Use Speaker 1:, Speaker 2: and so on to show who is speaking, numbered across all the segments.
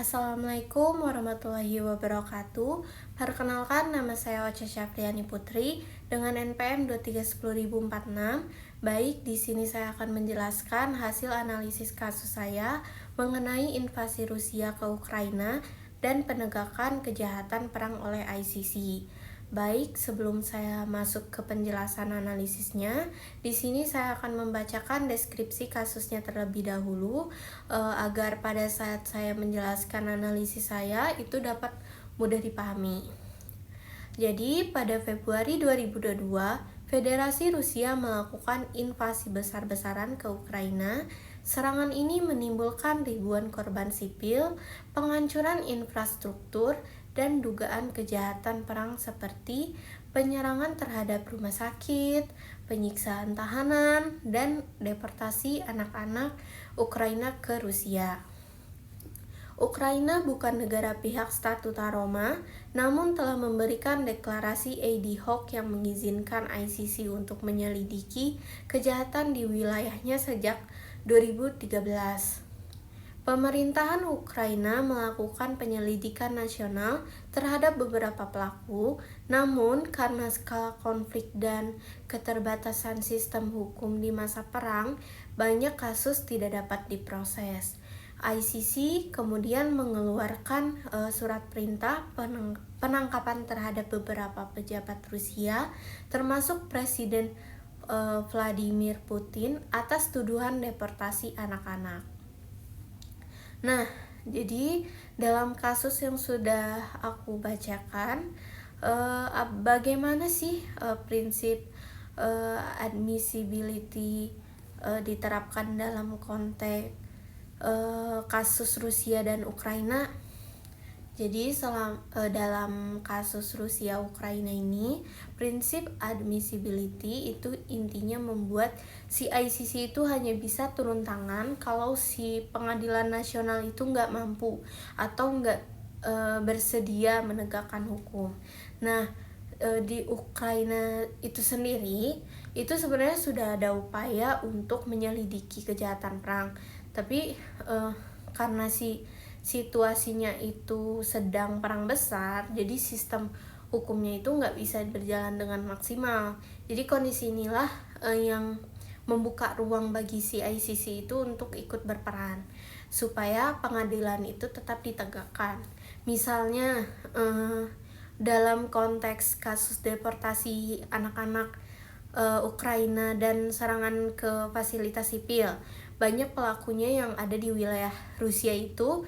Speaker 1: Assalamualaikum warahmatullahi wabarakatuh. Perkenalkan, nama saya Ocha Syafriani Putri dengan NPM 2310046. Baik, di sini saya akan menjelaskan hasil analisis kasus saya mengenai invasi Rusia ke Ukraina dan penegakan kejahatan perang oleh ICC. Baik, sebelum saya masuk ke penjelasan analisisnya, di sini saya akan membacakan deskripsi kasusnya terlebih dahulu agar pada saat saya menjelaskan analisis saya itu dapat mudah dipahami. Jadi, pada Februari 2022, Federasi Rusia melakukan invasi besar-besaran ke Ukraina. Serangan ini menimbulkan ribuan korban sipil, penghancuran infrastruktur, dan dugaan kejahatan perang seperti penyerangan terhadap rumah sakit, penyiksaan tahanan, dan deportasi anak-anak Ukraina ke Rusia. Ukraina bukan negara pihak statuta Roma, namun telah memberikan deklarasi ad hoc yang mengizinkan ICC untuk menyelidiki kejahatan di wilayahnya sejak 2013. Pemerintahan Ukraina melakukan penyelidikan nasional terhadap beberapa pelaku, namun karena skala konflik dan keterbatasan sistem hukum di masa perang, banyak kasus tidak dapat diproses. ICC kemudian mengeluarkan surat perintah penangkapan terhadap beberapa pejabat Rusia, termasuk Presiden Vladimir Putin atas tuduhan deportasi anak-anak. Nah, jadi dalam kasus yang sudah aku bacakan, bagaimana sih prinsip admissibility diterapkan dalam konteks kasus Rusia dan Ukraina? Jadi dalam kasus Rusia-Ukraina ini, prinsip admissibility itu intinya membuat si ICC itu hanya bisa turun tangan kalau si pengadilan nasional itu nggak mampu atau nggak bersedia menegakkan hukum. Nah, di Ukraina itu sendiri, itu sebenarnya sudah ada upaya untuk menyelidiki kejahatan perang. Tapi karena situasinya itu sedang perang besar, jadi sistem hukumnya itu nggak bisa berjalan dengan maksimal. Jadi kondisi inilah yang membuka ruang bagi si ICC itu untuk ikut berperan supaya pengadilan itu tetap ditegakkan. Misalnya dalam konteks kasus deportasi anak-anak Ukraina dan serangan ke fasilitas sipil, banyak pelakunya yang ada di wilayah Rusia itu,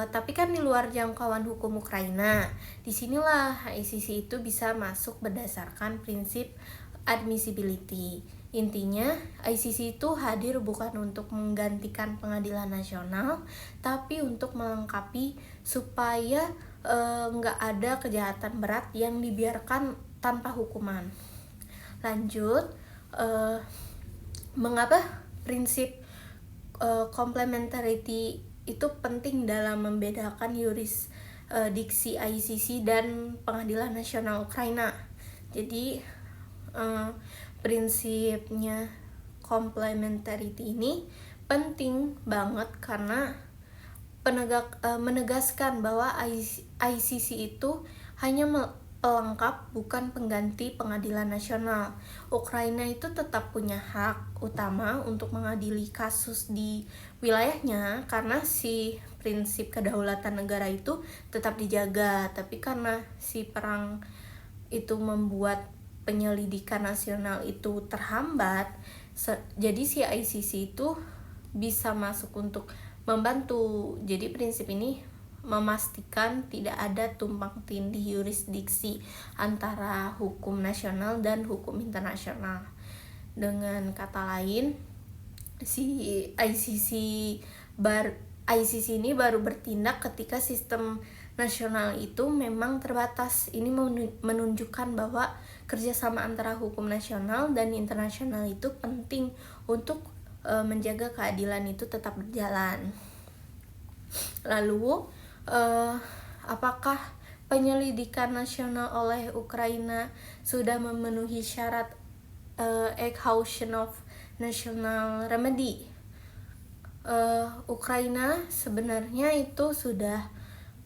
Speaker 1: tapi kan di luar jangkauan hukum Ukraina. Disinilah ICC itu bisa masuk berdasarkan prinsip admissibility. Intinya, ICC itu hadir bukan untuk menggantikan pengadilan nasional, tapi untuk melengkapi supaya nggak ada kejahatan berat yang dibiarkan tanpa hukuman. Lanjut, mengapa prinsip complementarity itu penting dalam membedakan yurisdiksi ICC dan Pengadilan Nasional Ukraina. Jadi prinsipnya complementarity ini penting banget karena menegaskan bahwa ICC itu hanya pelengkap, bukan pengganti pengadilan nasional. Ukraina itu tetap punya hak utama untuk mengadili kasus di wilayahnya karena si prinsip kedaulatan negara itu tetap dijaga. Tapi karena si perang itu membuat penyelidikan nasional itu terhambat, jadi si ICC itu bisa masuk untuk membantu. Jadi prinsip ini memastikan tidak ada tumpang tindih yurisdiksi antara hukum nasional dan hukum internasional. Dengan kata lain, si ICC ini baru bertindak ketika sistem nasional itu memang terbatas. Ini menunjukkan bahwa kerjasama antara hukum nasional dan internasional itu penting untuk menjaga keadilan itu tetap berjalan. Lalu, apakah penyelidikan nasional oleh Ukraina sudah memenuhi syarat exhaustion of national remedy? Ukraina sebenarnya itu sudah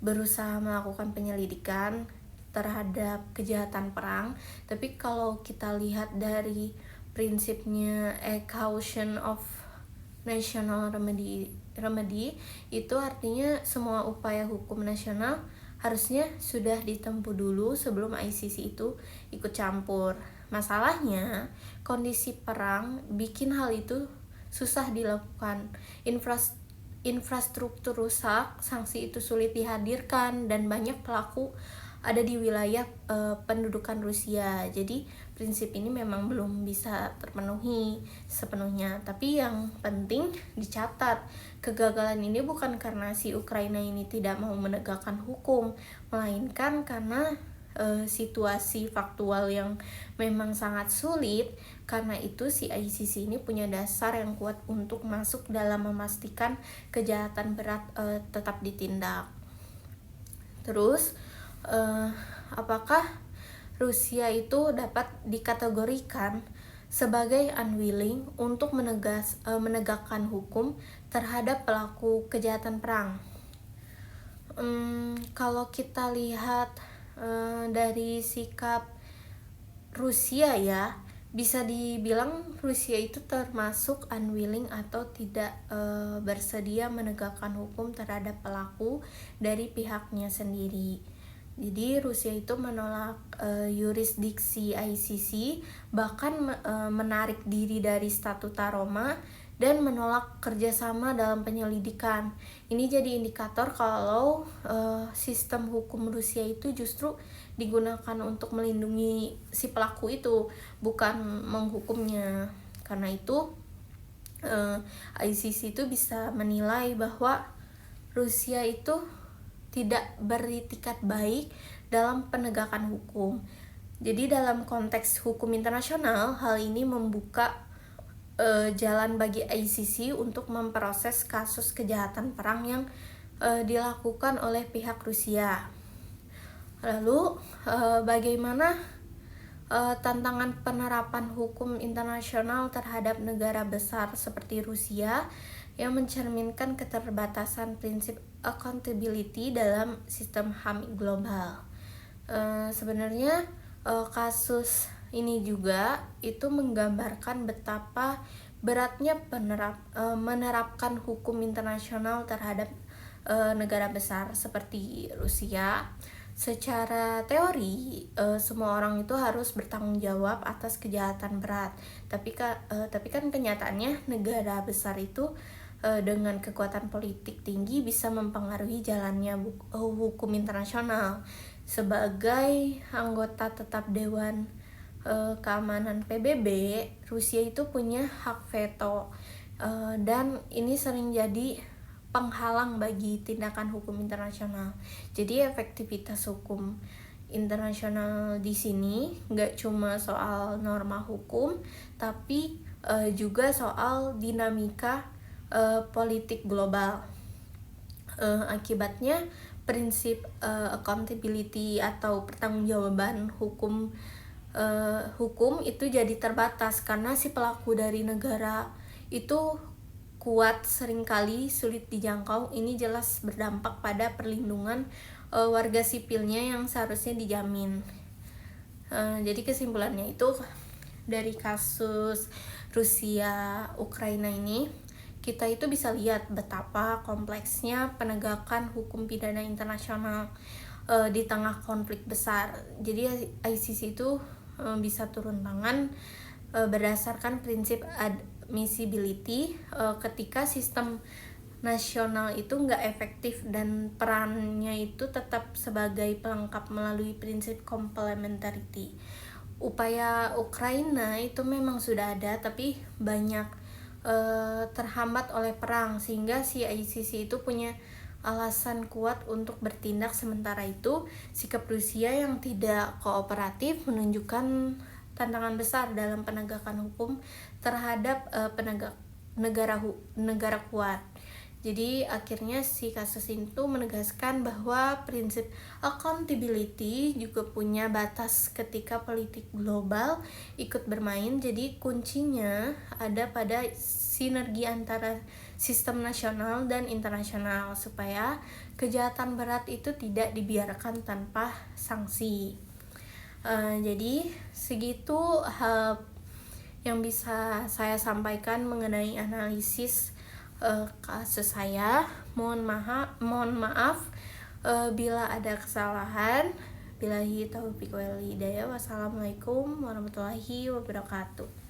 Speaker 1: berusaha melakukan penyelidikan terhadap kejahatan perang, tapi kalau kita lihat dari prinsipnya caution of national remedy itu artinya semua upaya hukum nasional harusnya sudah ditempuh dulu sebelum ICC itu ikut campur. Masalahnya, kondisi perang bikin hal itu susah dilakukan. Infrastruktur rusak, sanksi itu sulit dihadirkan, dan banyak pelaku ada di wilayah pendudukan Rusia. Jadi prinsip ini memang belum bisa terpenuhi sepenuhnya. Tapi yang penting dicatat, kegagalan ini bukan karena si Ukraina ini tidak mau menegakkan hukum, melainkan karena situasi faktual yang memang sangat sulit. Karena itu si ICC ini punya dasar yang kuat untuk masuk dalam memastikan kejahatan berat tetap ditindak. Terus apakah Rusia itu dapat dikategorikan sebagai unwilling untuk menegakkan hukum terhadap pelaku kejahatan perang? Kalau kita lihat dari sikap Rusia ya, bisa dibilang Rusia itu termasuk unwilling atau tidak bersedia menegakkan hukum terhadap pelaku dari pihaknya sendiri. Jadi Rusia itu menolak yurisdiksi ICC, bahkan menarik diri dari Statuta Roma, dan menolak kerjasama dalam penyelidikan. Ini jadi indikator kalau sistem hukum Rusia itu justru digunakan untuk melindungi si pelaku itu, bukan menghukumnya. Karena itu ICC itu bisa menilai bahwa Rusia itu tidak beritikat baik dalam penegakan hukum. Jadi dalam konteks hukum internasional, hal ini membuka jalan bagi ICC untuk memproses kasus kejahatan perang yang dilakukan oleh pihak Rusia. Lalu bagaimana tantangan penerapan hukum internasional terhadap negara besar seperti Rusia yang mencerminkan keterbatasan prinsip accountability dalam sistem HAM global. Sebenarnya kasus ini juga itu menggambarkan betapa beratnya menerapkan hukum internasional terhadap negara besar seperti Rusia. Secara teori semua orang itu harus bertanggung jawab atas kejahatan berat, tapi kan kenyataannya negara besar itu dengan kekuatan politik tinggi bisa mempengaruhi jalannya hukum internasional. Sebagai anggota tetap Dewan Keamanan PBB, Rusia itu punya hak veto, dan ini sering jadi penghalang bagi tindakan hukum internasional. Jadi efektivitas hukum internasional di sini nggak cuma soal norma hukum, tapi juga soal dinamika politik global. Akibatnya prinsip accountability atau pertanggungjawaban hukum itu jadi terbatas karena si pelaku dari negara itu kuat, seringkali sulit dijangkau. Ini jelas berdampak pada perlindungan warga sipilnya yang seharusnya dijamin. Jadi kesimpulannya itu dari kasus Rusia Ukraina ini, kita itu bisa lihat betapa kompleksnya penegakan hukum pidana internasional di tengah konflik besar. Jadi ICC itu bisa turun tangan berdasarkan prinsip admissibility ketika sistem nasional itu nggak efektif dan perannya itu tetap sebagai pelengkap melalui prinsip complementarity. Upaya Ukraina itu memang sudah ada, tapi banyak terhambat oleh perang, sehingga si ICC itu punya alasan kuat untuk bertindak. Sementara itu sikap Rusia yang tidak kooperatif menunjukkan tantangan besar dalam penegakan hukum terhadap negara kuat. Jadi akhirnya si kasus itu menegaskan bahwa prinsip accountability juga punya batas ketika politik global ikut bermain. Jadi kuncinya ada pada sinergi antara sistem nasional dan internasional supaya kejahatan berat itu tidak dibiarkan tanpa sanksi. Jadi segitu hal yang bisa saya sampaikan mengenai analisis kasus saya. Mohon maaf bila ada kesalahan. Billahi taufiq wal hidayah. Wassalamualaikum warahmatullahi wabarakatuh.